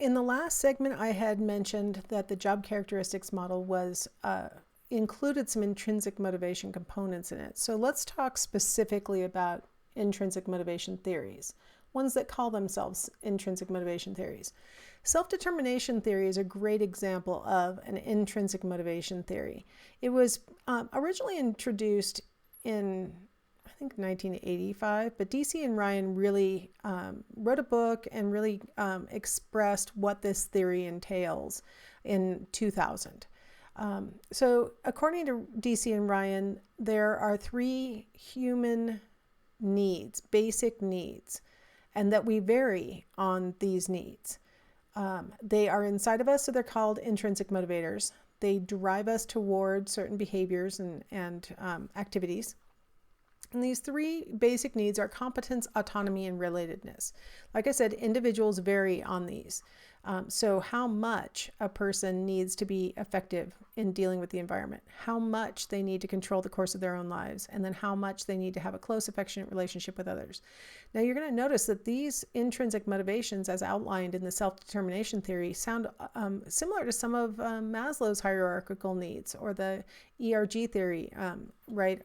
in the last segment, I had mentioned that the job characteristics model was included some intrinsic motivation components in it. So let's talk specifically about intrinsic motivation theories, ones that call themselves intrinsic motivation theories. Self-determination theory is a great example of an intrinsic motivation theory. It was originally introduced in, I think, 1985, but DC and Ryan really wrote a book and really expressed what this theory entails in 2000. So according to DC and Ryan, there are 3 human needs, basic needs, and that we vary on these needs. They are inside of us, so they're called intrinsic motivators. They drive us toward certain behaviors and activities. And these 3 basic needs are competence, autonomy, and relatedness. Like I said, individuals vary on these. So how much a person needs to be effective in dealing with the environment, how much they need to control the course of their own lives, and then how much they need to have a close, affectionate relationship with others. Now, you're going to notice that these intrinsic motivations, as outlined in the self-determination theory, sound similar to some of Maslow's hierarchical needs, or the ERG theory, right?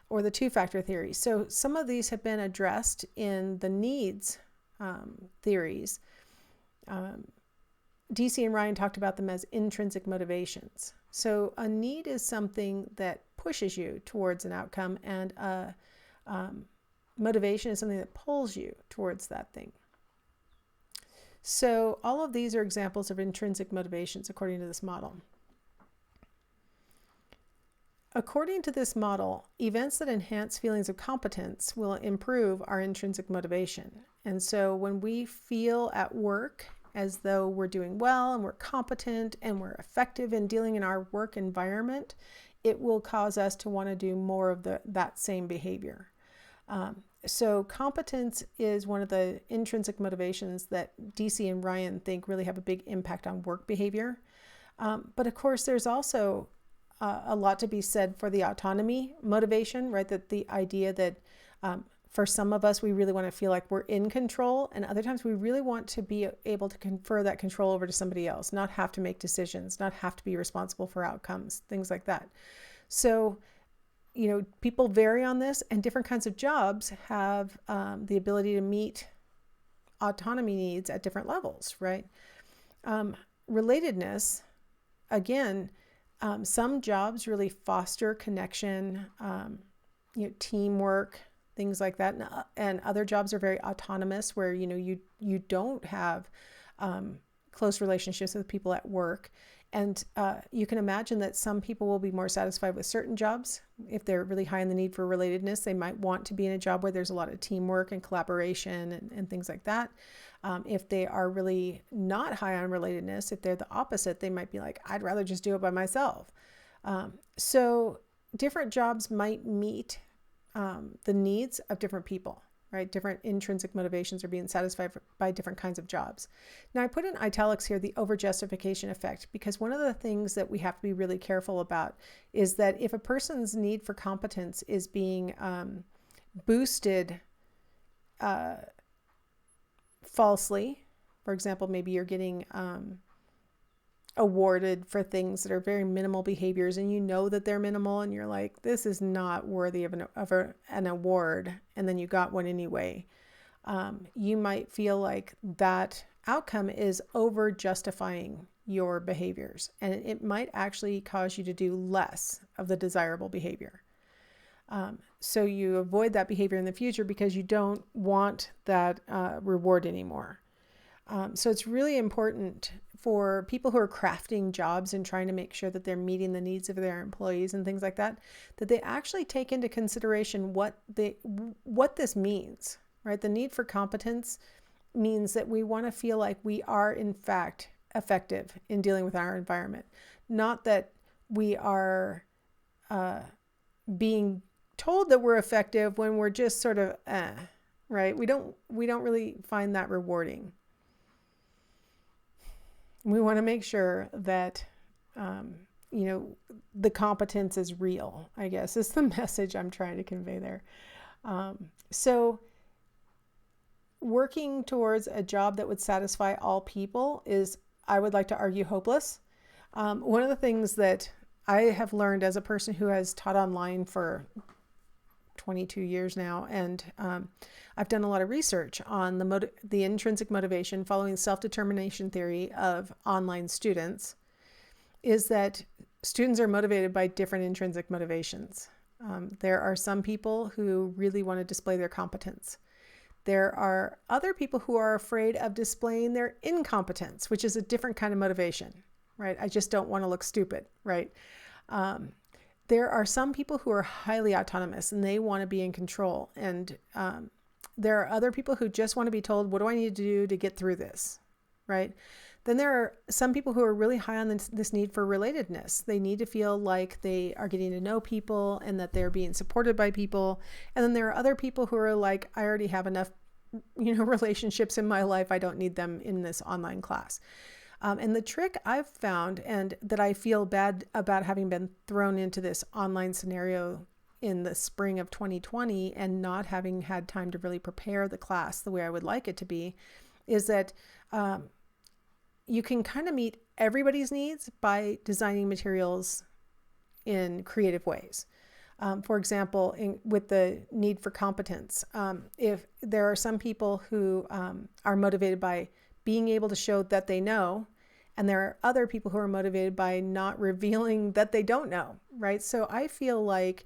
Or the 2-factor theory. So some of these have been addressed in the needs theories. DC and Ryan talked about them as intrinsic motivations. So a need is something that pushes you towards an outcome, and a motivation is something that pulls you towards that thing. So all of these are examples of intrinsic motivations according to this model. According to this model, events that enhance feelings of competence will improve our intrinsic motivation. And so when we feel at work as though we're doing well and we're competent and we're effective in dealing in our work environment, it will cause us to want to do more of that same behavior. So competence is one of the intrinsic motivations that DC and Ryan think really have a big impact on work behavior. But of course, there's also a lot to be said for the autonomy motivation, right? That the idea that for some of us, we really want to feel like we're in control, and other times we really want to be able to confer that control over to somebody else, not have to make decisions, not have to be responsible for outcomes, things like that. So, people vary on this, and different kinds of jobs have the ability to meet autonomy needs at different levels, right? Relatedness, again, some jobs really foster connection, teamwork, things like that. And other jobs are very autonomous, where, you don't have close relationships with people at work. And you can imagine that some people will be more satisfied with certain jobs. If they're really high in the need for relatedness, they might want to be in a job where there's a lot of teamwork and collaboration and things like that. If they are really not high on relatedness, if they're the opposite, they might be like, I'd rather just do it by myself. So different jobs might meet the needs of different people, right? Different intrinsic motivations are being satisfied by different kinds of jobs. Now, I put in italics here the overjustification effect, because one of the things that we have to be really careful about is that if a person's need for competence is being boosted falsely, for example, maybe you're getting awarded for things that are very minimal behaviors, and you know that they're minimal, and you're like, this is not worthy of an award, and then you got one anyway. You might feel like that outcome is over justifying your behaviors, and it might actually cause you to do less of the desirable behavior. So you avoid that behavior in the future because you don't want that reward anymore. So it's really important for people who are crafting jobs and trying to make sure that they're meeting the needs of their employees and things like that, that they actually take into consideration what this means, right? The need for competence means that we want to feel like we are, in fact, effective in dealing with our environment. Not that we are being told that we're effective when we're just sort of, right? We don't really find that rewarding. We want to make sure that, the competence is real, I guess, is the message I'm trying to convey there. So working towards a job that would satisfy all people is, I would like to argue, hopeless. One of the things that I have learned as a person who has taught online for 22 years now, and I've done a lot of research on the intrinsic motivation following self-determination theory of online students, is that students are motivated by different intrinsic motivations. There are some people who really want to display their competence. There are other people who are afraid of displaying their incompetence, which is a different kind of motivation, right? I just don't want to look stupid, right? There are some people who are highly autonomous and they want to be in control. And there are other people who just want to be told, what do I need to do to get through this, right? Then there are some people who are really high on this need for relatedness. They need to feel like they are getting to know people and that they're being supported by people. And then there are other people who are like, I already have enough, relationships in my life. I don't need them in this online class. And the trick I've found, and that I feel bad about having been thrown into this online scenario in the spring of 2020 and not having had time to really prepare the class the way I would like it to be, is that you can kind of meet everybody's needs by designing materials in creative ways. For example, with the need for competence, if there are some people who are motivated by being able to show that they know, and there are other people who are motivated by not revealing that they don't know, right? So I feel like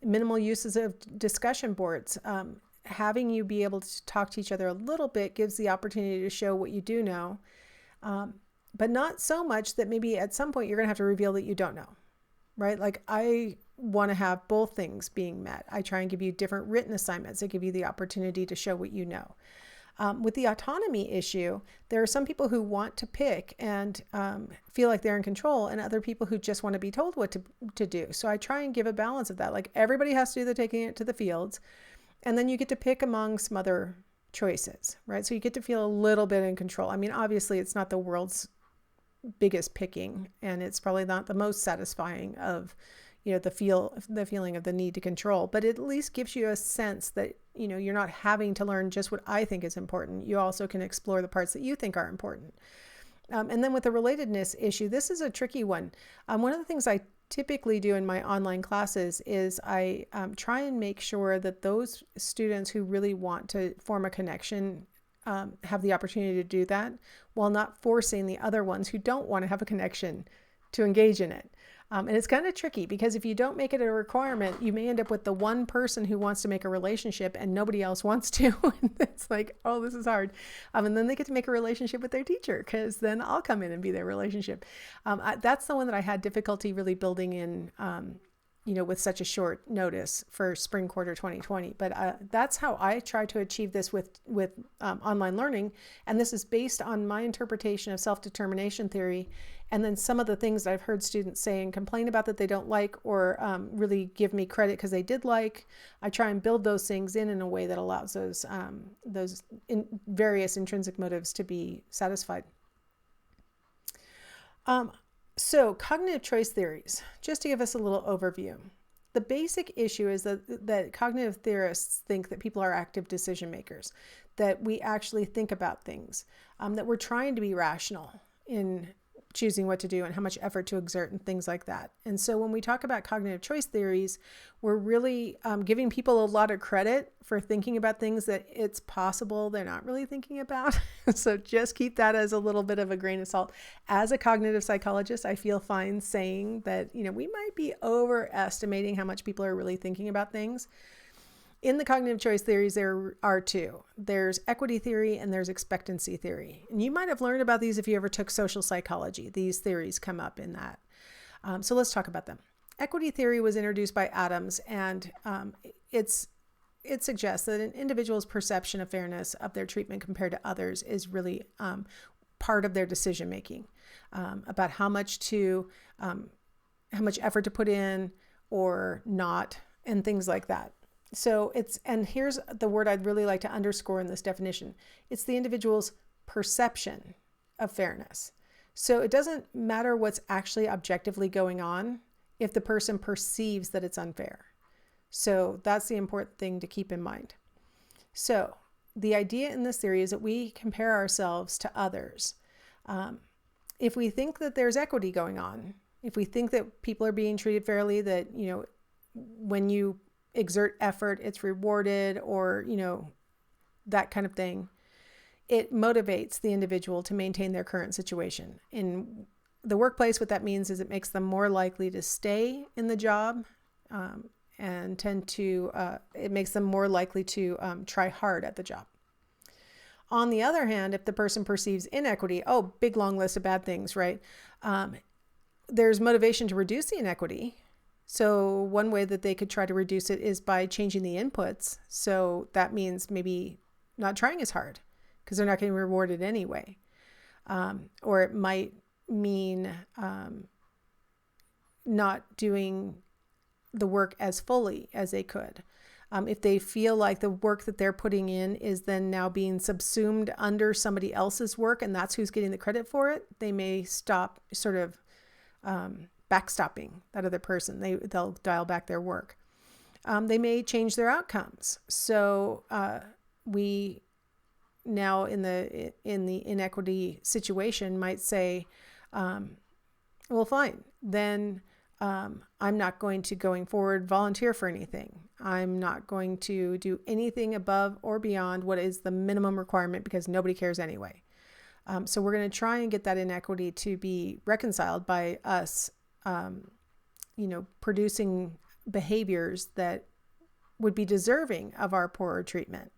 minimal uses of discussion boards, having you be able to talk to each other a little bit gives the opportunity to show what you do know, but not so much that maybe at some point you're going to have to reveal that you don't know, right? Like I want to have both things being met. I try and give you different written assignments that give you the opportunity to show what you know. With the autonomy issue, there are some people who want to pick and feel like they're in control, and other people who just want to be told what to do. So I try and give a balance of that. Like everybody has to do the taking it to the fields, and then you get to pick among some other choices, right? So you get to feel a little bit in control. I mean, obviously it's not the world's biggest picking, and it's probably not the most satisfying of, the feeling of the need to control, but it at least gives you a sense that, you're not having to learn just what I think is important. You also can explore the parts that you think are important. And then with the relatedness issue, this is a tricky one. One of the things I typically do in my online classes is I try and make sure that those students who really want to form a connection have the opportunity to do that, while not forcing the other ones who don't want to have a connection to engage in it. And it's kind of tricky because if you don't make it a requirement, you may end up with the one person who wants to make a relationship and nobody else wants to. And it's like, oh, this is hard. And then they get to make a relationship with their teacher, because then I'll come in and be their relationship. That's the one that I had difficulty really building in, with such a short notice for spring quarter 2020. But that's how I try to achieve this with online learning. And this is based on my interpretation of self-determination theory. And then some of the things that I've heard students say and complain about that they don't like, or really give me credit because they did like. I try and build those things in a way that allows those various intrinsic motives to be satisfied. So cognitive choice theories, just to give us a little overview. The basic issue is that cognitive theorists think that people are active decision makers, that we actually think about things, that we're trying to be rational in choosing what to do and how much effort to exert and things like that. And so when we talk about cognitive choice theories, we're really giving people a lot of credit for thinking about things that it's possible they're not really thinking about. So just keep that as a little bit of a grain of salt. As a cognitive psychologist, I feel fine saying that, we might be overestimating how much people are really thinking about things. In the cognitive choice theories, there are two. There's equity theory and there's expectancy theory. And you might have learned about these if you ever took social psychology. These theories come up in that. So let's talk about them. Equity theory was introduced by Adams, and it suggests that an individual's perception of fairness of their treatment compared to others is really part of their decision making, about how much effort to put in or not, and things like that. So and here's the word I'd really like to underscore in this definition. It's the individual's perception of fairness. So it doesn't matter what's actually objectively going on if the person perceives that it's unfair. So that's the important thing to keep in mind. So the idea in this theory is that we compare ourselves to others. If we think that there's equity going on, if we think that people are being treated fairly, that, when you exert effort, it's rewarded, or, that kind of thing, it motivates the individual to maintain their current situation. In the workplace, what that means is it makes them more likely to stay in the job, and it makes them more likely to try hard at the job. On the other hand, if the person perceives inequity, big long list of bad things, right? There's motivation to reduce the inequity. So one way that they could try to reduce it is by changing the inputs. So that means maybe not trying as hard because they're not getting rewarded anyway. Or it might mean not doing the work as fully as they could. If they feel like the work that they're putting in is then now being subsumed under somebody else's work and that's who's getting the credit for it, they may stop sort of backstopping that other person. They'll dial back their work. They may change their outcomes. So we now in the inequity situation might say, well, fine, then I'm not going to, going forward, volunteer for anything. I'm not going to do anything above or beyond what is the minimum requirement because nobody cares anyway. So we're going to try and get that inequity to be reconciled by us, producing behaviors that would be deserving of our poorer treatment.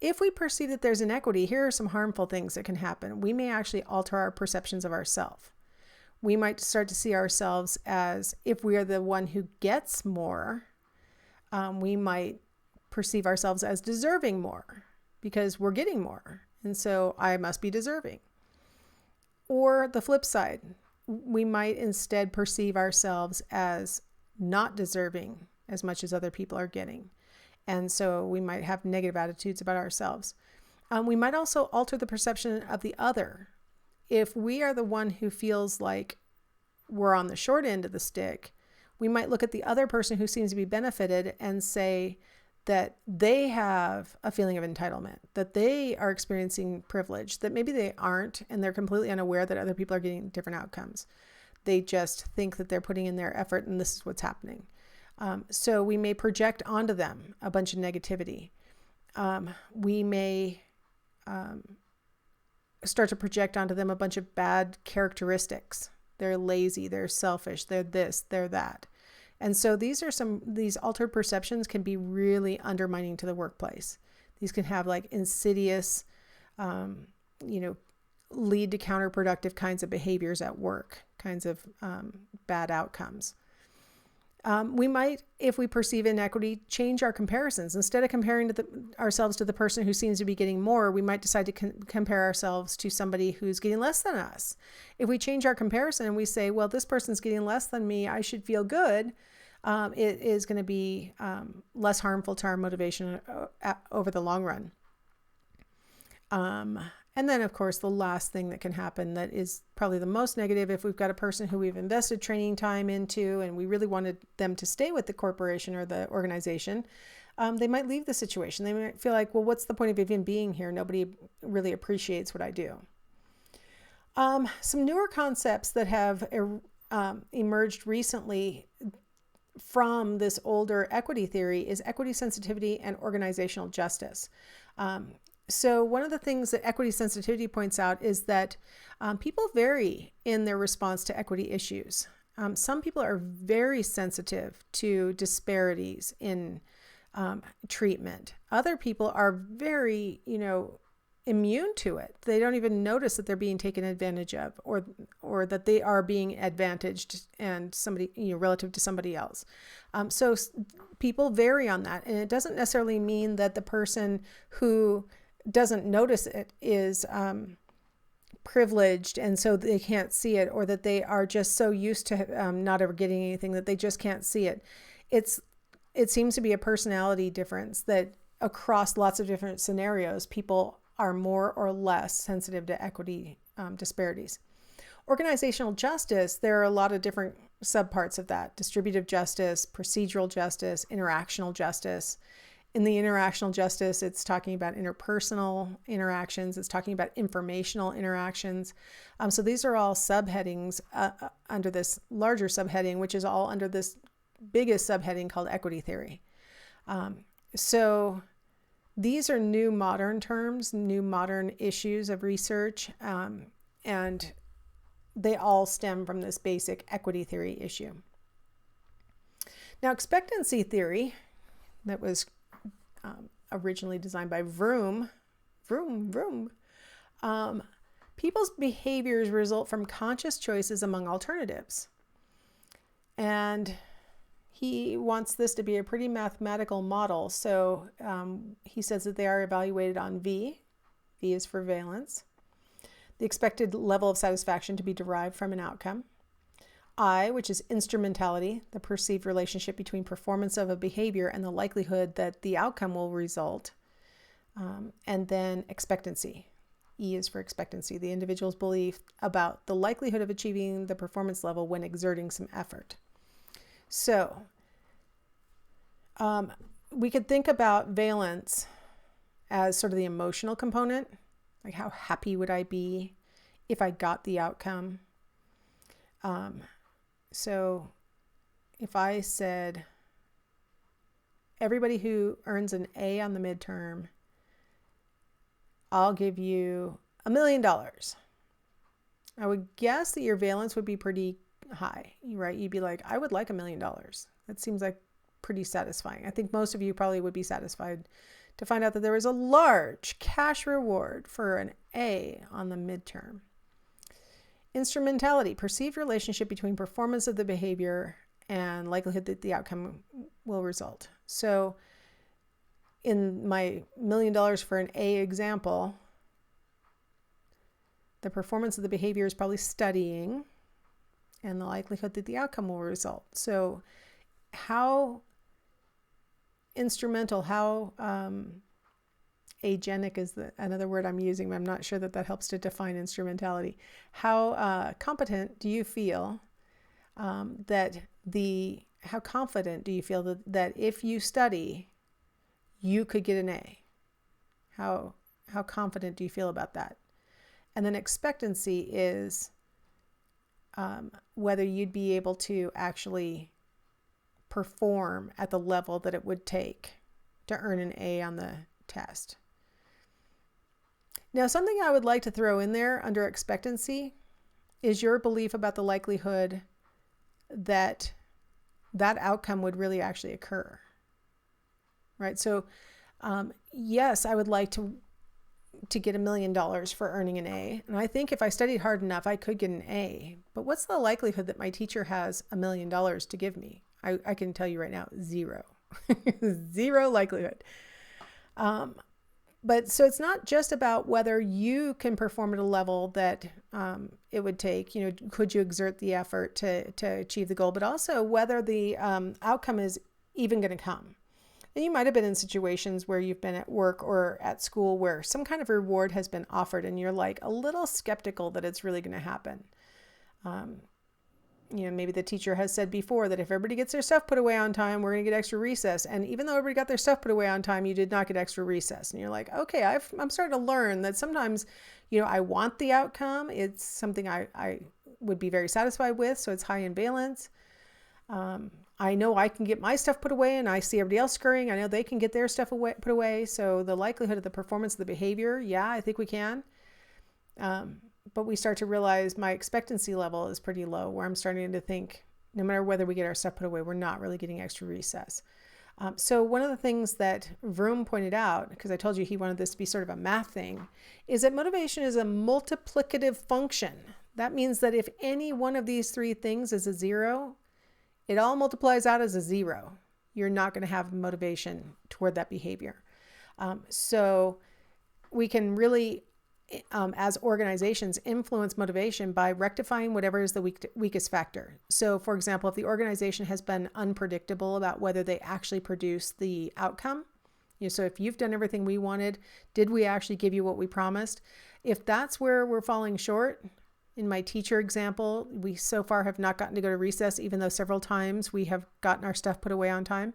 If we perceive that there's inequity, here are some harmful things that can happen. We may actually alter our perceptions of ourselves. We might start to see ourselves as, if we are the one who gets more, we might perceive ourselves as deserving more because we're getting more. And so I must be deserving. Or the flip side, we might instead perceive ourselves as not deserving as much as other people are getting. And so we might have negative attitudes about ourselves. We might also alter the perception of the other. If we are the one who feels like we're on the short end of the stick, we might look at the other person who seems to be benefited and say that they have a feeling of entitlement, that they are experiencing privilege, that maybe they aren't, and they're completely unaware that other people are getting different outcomes. They just think that they're putting in their effort and this is what's happening. So we may project onto them a bunch of negativity. We may start to project onto them a bunch of bad characteristics. They're lazy, they're selfish, they're this, they're that. And so these altered perceptions can be really undermining to the workplace. These can have like insidious, lead to counterproductive kinds of behaviors at work, kinds of bad outcomes. We might, if we perceive inequity, change our comparisons. Instead of comparing ourselves to the person who seems to be getting more, we might decide to compare ourselves to somebody who's getting less than us. If we change our comparison and we say, well, this person's getting less than me, I should feel good, it is going to be less harmful to our motivation over the long run. And then, of course, the last thing that can happen that is probably the most negative, if we've got a person who we've invested training time into and we really wanted them to stay with the corporation or the organization, they might leave the situation. They might feel like, well, what's the point of even being here? Nobody really appreciates what I do. Some newer concepts that have emerged recently from this older equity theory is equity sensitivity and organizational justice. So one of the things that equity sensitivity points out is that people vary in their response to equity issues. Some people are very sensitive to disparities in treatment. Other people are very, immune to it. They don't even notice that they're being taken advantage of, or that they are being advantaged and somebody, relative to somebody else. So people vary on that, and it doesn't necessarily mean that the person who doesn't notice it is privileged and so they can't see it, or that they are just so used to not ever getting anything that they just can't see it. It seems to be a personality difference that across lots of different scenarios, people are more or less sensitive to equity disparities. Organizational justice, there are a lot of different subparts of that: distributive justice, procedural justice, interactional justice. In the interactional justice, it's talking about interpersonal interactions. It's talking about informational interactions. So these are all subheadings under this larger subheading, which is all under this biggest subheading called equity theory. So these are new modern terms, new modern issues of research, and they all stem from this basic equity theory issue. Now, expectancy theory, that was originally designed by Vroom. People's behaviors result from conscious choices among alternatives. And he wants this to be a pretty mathematical model. So he says that they are evaluated on V. V is for valence. The expected level of satisfaction to be derived from an outcome. I, which is instrumentality, the perceived relationship between performance of a behavior and the likelihood that the outcome will result. And then expectancy. E is for expectancy, the individual's belief about the likelihood of achieving the performance level when exerting some effort. So we could think about valence as sort of the emotional component, like how happy would I be if I got the outcome? So if I said, everybody who earns an A on the midterm, I'll give you $1 million. I would guess that your valence would be pretty high, right? You'd be like, I would like $1 million. That seems like pretty satisfying. I think most of you probably would be satisfied to find out that there was a large cash reward for an A on the midterm. Instrumentality, perceived relationship between performance of the behavior and likelihood that the outcome will result. So in my $1 million for an A example, the performance of the behavior is probably studying and the likelihood that the outcome will result. So how instrumental, how agenic is another word I'm using, but I'm not sure that that helps to define instrumentality. How competent do you feel how confident do you feel that if you study, you could get an A? How confident do you feel about that? And then expectancy is whether you'd be able to actually perform at the level that it would take to earn an A on the test. Now, something I would like to throw in there under expectancy is your belief about the likelihood that that outcome would really actually occur, right? So, yes, I would like to get $1 million for earning an A. And I think if I studied hard enough, I could get an A. But what's the likelihood that my teacher has $1 million to give me? I can tell you right now, 0. 0 likelihood. But so it's not just about whether you can perform at a level that it would take, could you exert the effort to achieve the goal, but also whether the outcome is even going to come. And you might have been in situations where you've been at work or at school where some kind of reward has been offered and you're like a little skeptical that it's really going to happen. Maybe the teacher has said before that if everybody gets their stuff put away on time, we're going to get extra recess. And even though everybody got their stuff put away on time, you did not get extra recess. And you're like, okay, I'm starting to learn that sometimes, I want the outcome. It's something I would be very satisfied with. So it's high in valence. I know I can get my stuff put away and I see everybody else scurrying. I know they can get their stuff put away. So the likelihood of the performance of the behavior, yeah, I think we can. But we start to realize my expectancy level is pretty low, where I'm starting to think no matter whether we get our stuff put away, we're not really getting extra recess. So one of the things that Vroom pointed out, because I told you he wanted this to be sort of a math thing, is that motivation is a multiplicative function. That means that if any one of these three things is a 0, it all multiplies out as a 0. You're not going to have motivation toward that behavior. So we can really, as organizations, influence motivation by rectifying whatever is the weakest factor. So, for example, if the organization has been unpredictable about whether they actually produce the outcome, so if you've done everything we wanted, did we actually give you what we promised? If that's where we're falling short, in my teacher example, we so far have not gotten to go to recess, even though several times we have gotten our stuff put away on time.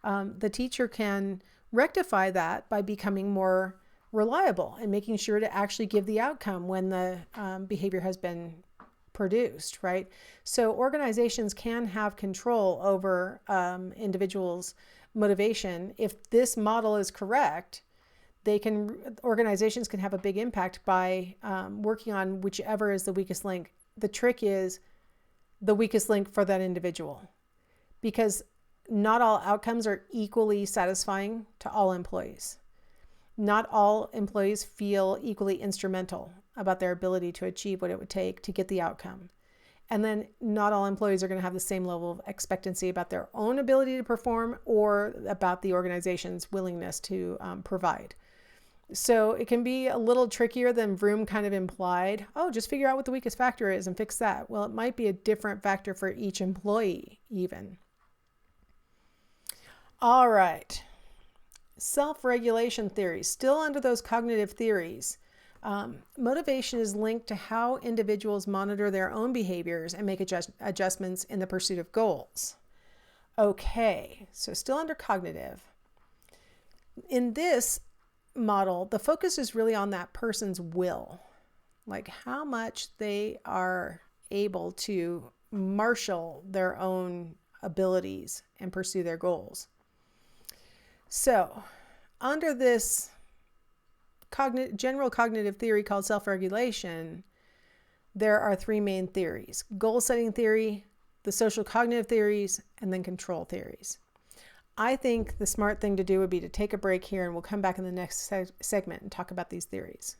The teacher can rectify that by becoming more reliable and making sure to actually give the outcome when the behavior has been produced, right? So organizations can have control over individuals' motivation. If this model is correct, organizations can have a big impact by working on whichever is the weakest link. The trick is the weakest link for that individual, because not all outcomes are equally satisfying to all employees. Not all employees feel equally instrumental about their ability to achieve what it would take to get the outcome. And then not all employees are going to have the same level of expectancy about their own ability to perform or about the organization's willingness to provide. So it can be a little trickier than Vroom kind of implied. Oh, just figure out what the weakest factor is and fix that. Well, it might be a different factor for each employee even. All right. Self-regulation theory, still under those cognitive theories. Motivation is linked to how individuals monitor their own behaviors and make adjustments in the pursuit of goals. Okay, so still under cognitive. In this model, the focus is really on that person's will, like how much they are able to marshal their own abilities and pursue their goals. So, under this general cognitive theory called self-regulation, there are three main theories: goal-setting theory, the social cognitive theories, and then control theories. I think the smart thing to do would be to take a break here, and we'll come back in the next segment and talk about these theories.